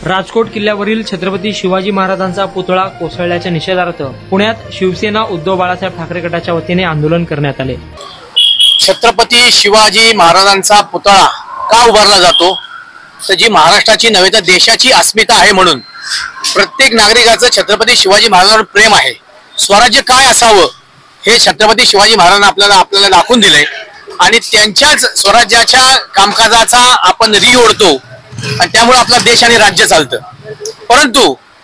राजकोट किल्ल्यावरील छत्रपती शिवाजी महाराजांचा पुतळा कोसळल्याच्या निषेधार्थ पुण्यात शिवसेना उद्धव बाळासाहेब ठाकरे गटाच्या वतीने आंदोलन करण्यात आले। छत्रपती शिवाजी महाराजांचा पुतळा का उभारला जातो तर जी महाराष्ट्राची नव्हे तर देशाची अस्मिता आहे म्हणून प्रत्येक नागरिकाचं छत्रपती शिवाजी महाराजांवर प्रेम आहे। स्वराज्य काय असावं हे छत्रपती शिवाजी महाराजांनी आपल्याला दाखवून दिलंय आणि त्यांच्याच स्वराज्याच्या कामकाजाचा आपण ओढतो आणि त्यामुळे आपला देश आणि राज्य चालतं। परंतु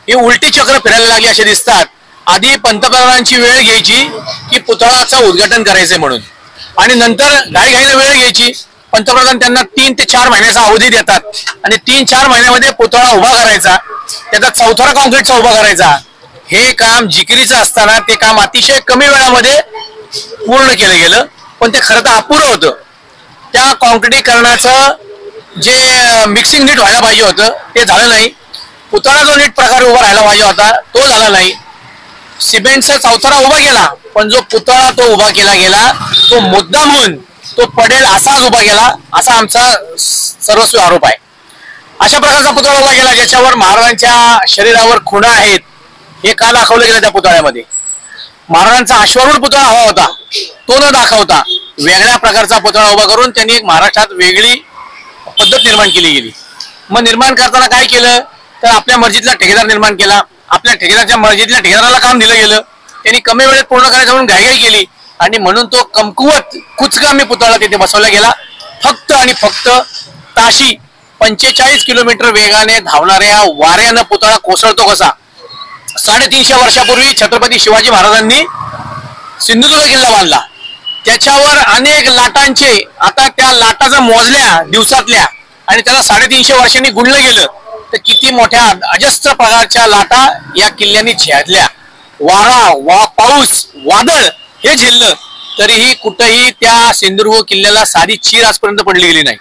ही उलटी चक्र फिरायला लागली असे दिसतात। आधी पंतप्रधानांची वेळ घ्यायची की पुतळाचं उद्घाटन करायचंय म्हणून आणि नंतर घाईघाईने वेळ घ्यायची। पंतप्रधान त्यांना 3 ते 4 महिन्याचा अवधी देतात आणि 3-4 महिन्यामध्ये पुतळा उभा करायचा, त्याचा चौथरा कॉन्क्रीटचा उभा करायचा। हे काम जिकिरीचं असताना ते काम अतिशय कमी वेळामध्ये पूर्ण केलं गेलं, पण ते खरं तर अपुरं होतं। त्या कॉन्क्रीटीकरणाचं जे मिक्सिंग नीट व्हायला पाहिजे होतं ते झालं नाही। पुतळा जो नीट प्रकारे उभा राहायला पाहिजे होता तो झाला नाही। सिमेंटचा चौथरा उभा केला पण जो पुतळा तो उभा केला गेला तो मुद्दामून तो पडेल असाच उभा केला असा आमचा सर्वस्वी आरोप आहे। अशा प्रकारचा पुतळा उभा केला ज्याच्यावर महाराजांच्या शरीरावर खुणा आहेत हे का दाखवलं गेलं त्या पुतळ्यामध्ये? महाराजांचा अश्वारूढ पुतळा हवा होता तो न दाखवता वेगळ्या प्रकारचा पुतळा उभा करून त्यांनी एक महाराष्ट्रात वेगळी पद्धत निर्माण केली गेली। मग निर्माण करताना काय केलं तर आपल्या मर्जीतला ठेकेदार निर्माण केला। आपल्या ठेकेदारच्या मर्जीतल्या ठेकेदाराला काम दिलं गेलं, त्यांनी कमी वेळेत पूर्ण करायचं म्हणून घाईघाई केली आणि म्हणून तो कमकुवत कुचकामी पुतळा तिथे बसवला गेला। फक्त आणि फक्त ताशी 45 किलोमीटर वेगाने धावणाऱ्या वाऱ्यानं पुतळा कोसळतो कसा? 350 वर्षापूर्वी छत्रपती शिवाजी महाराजांनी सिंधुदुर्ग किल्ला बांधला, त्याच्यावर अनेक लाटांचे आता त्या लाटा जर मोजल्या दिवसातल्या आणि त्याला 350 वर्षांनी गुणलं गेलं तर किती मोठ्या अजस्त्र प्रकारच्या लाटा या किल्ल्याने झेलल्या। वारा पाऊस वादळ हे झेललं तरीही कुठेही त्या सिंधुदुर्ग किल्ल्याला साधी चीर आजपर्यंत पडली गेली नाही।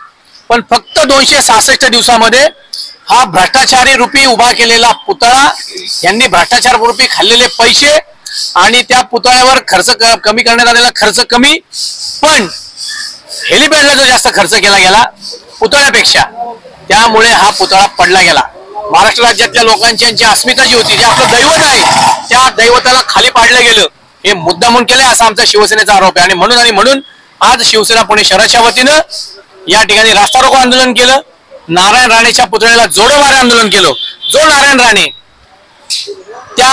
पण फक्त 266 दिवसामध्ये हा भ्रष्टाचारी रूपी उभा केलेला पुतळा, यांनी भ्रष्टाचार रूपी खाल्लेले पैसे आणि त्या पुतळ्यावर खर्च कमी करण्यात आलेला खर्च कमी, पण हेलिपॅडला जो जास्त खर्च केला गेला पुतळ्यापेक्षा, त्यामुळे हा पुतळा पडला गेला। महाराष्ट्र राज्यातल्या लोकांची यांची अस्मिता जी होती, जे आपलं दैवत आहे, त्या दैवताला खाली पाडलं गेलं हे मुद्दामून केलंय असा आमचा शिवसेनेचा आरोप आहे। आणि म्हणून आज शिवसेना पुणे शहराच्या वतीनं या ठिकाणी रास्ता रोको आंदोलन केलं, नारायण राणेच्या पुतळ्याला जोडो मारे आंदोलन केलं। जो नारायण राणे त्या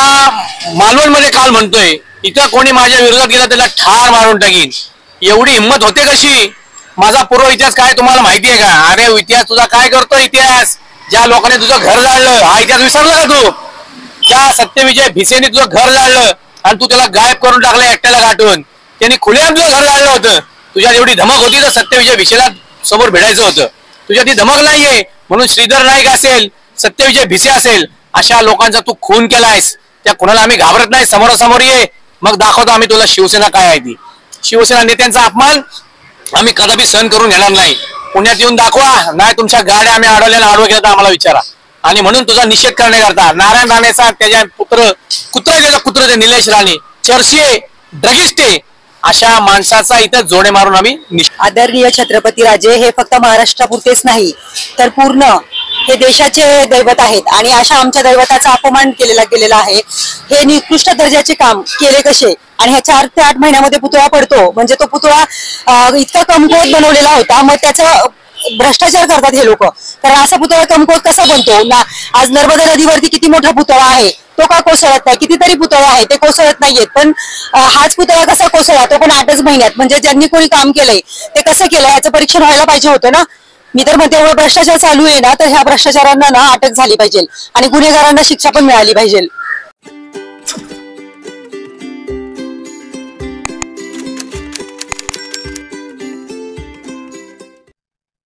मालवणमध्ये काल म्हणतोय इथं कोणी माझ्या विरोधात गेला त्याला ठार मारून टाकीन, एवढी हिंमत होते कशी? माझा पूर्व इतिहास काय तुम्हाला माहिती आहे का? अरे इतिहास तुझा काय करतो? इतिहास ज्या लोकांनी तुझं घर जाळलं हा इतिहास विसरला का तू? त्या सत्यविजय भिसेने तुझं घर जाळलं आणि तू त्याला गायब करून टाकलं एकट्याला गाठून। त्यांनी खुलेआम तुझं घर जाळलं होतं। तुझ्यात एवढी धमक होती तर सत्यविजय भिसेला समोर भेटायचं होतं, तुझ्यात ती धमक नाहीये म्हणून श्रीधर नाईक असेल, सत्यविजय भिसे असेल, अशा लोकांचा तू खून केलायस। त्या कुणाला आम्ही घाबरत नाही, समोरासमोर ये मग दाखवतो आम्ही तुला शिवसेना काय आहे ती। शिवसेना नेत्यांचा अपमान आम्ही कदापि सहन करून घेणार नाही। पुण्यात येऊन दाखवा, नाही तुमच्या गाड्या आम्ही अडवल्याला आडवं केलं तर आम्हाला विचारा। आणि म्हणून तुझा निषेध करण्याकरता नारायण राणेचा त्याच्या कुत्र ते निलेश राणे चर्चिये ड्रगिस्टे अशा माणसाचा इथं जोडे मारून आम्ही आदरणीय छत्रपती राजे हे फक्त महाराष्ट्रापुरतेच नाही तर पूर्ण हे देशाचे दैवत आहेत आणि अशा आमच्या दैवताचा अपमान केलेला गेलेला आहे। हे निकृष्ट दर्जाचे काम केले कसे आणि ह्या 4 ते 8 महिन्यामध्ये पुतळा पडतो म्हणजे तो पुतळा इतका कमकुवत बनवलेला होता। मग त्याचं भ्रष्टाचार करतात हे लोक, तर असा पुतळा कमकुवत कसा बनतो ना? आज नर्मदा नदीवरती किती मोठा पुतळा आहे तो का कोसळत नाही? कितीतरी पुतळे आहे ते कोसळत नाहीयेत, पण हाच पुतळा कसा कोसळला तो पण 8च महिन्यात? म्हणजे ज्यांनी कोणी काम केलंय ते कसं केलं याचं परीक्षण व्हायला पाहिजे होतं ना। मी तर म्हणते एवढा भ्रष्टाचार चालू आहे ना तर ह्या भ्रष्टाचारांना ना अटक झाली पाहिजे आणि गुन्हेगारांना शिक्षा पण मिळाली पाहिजे।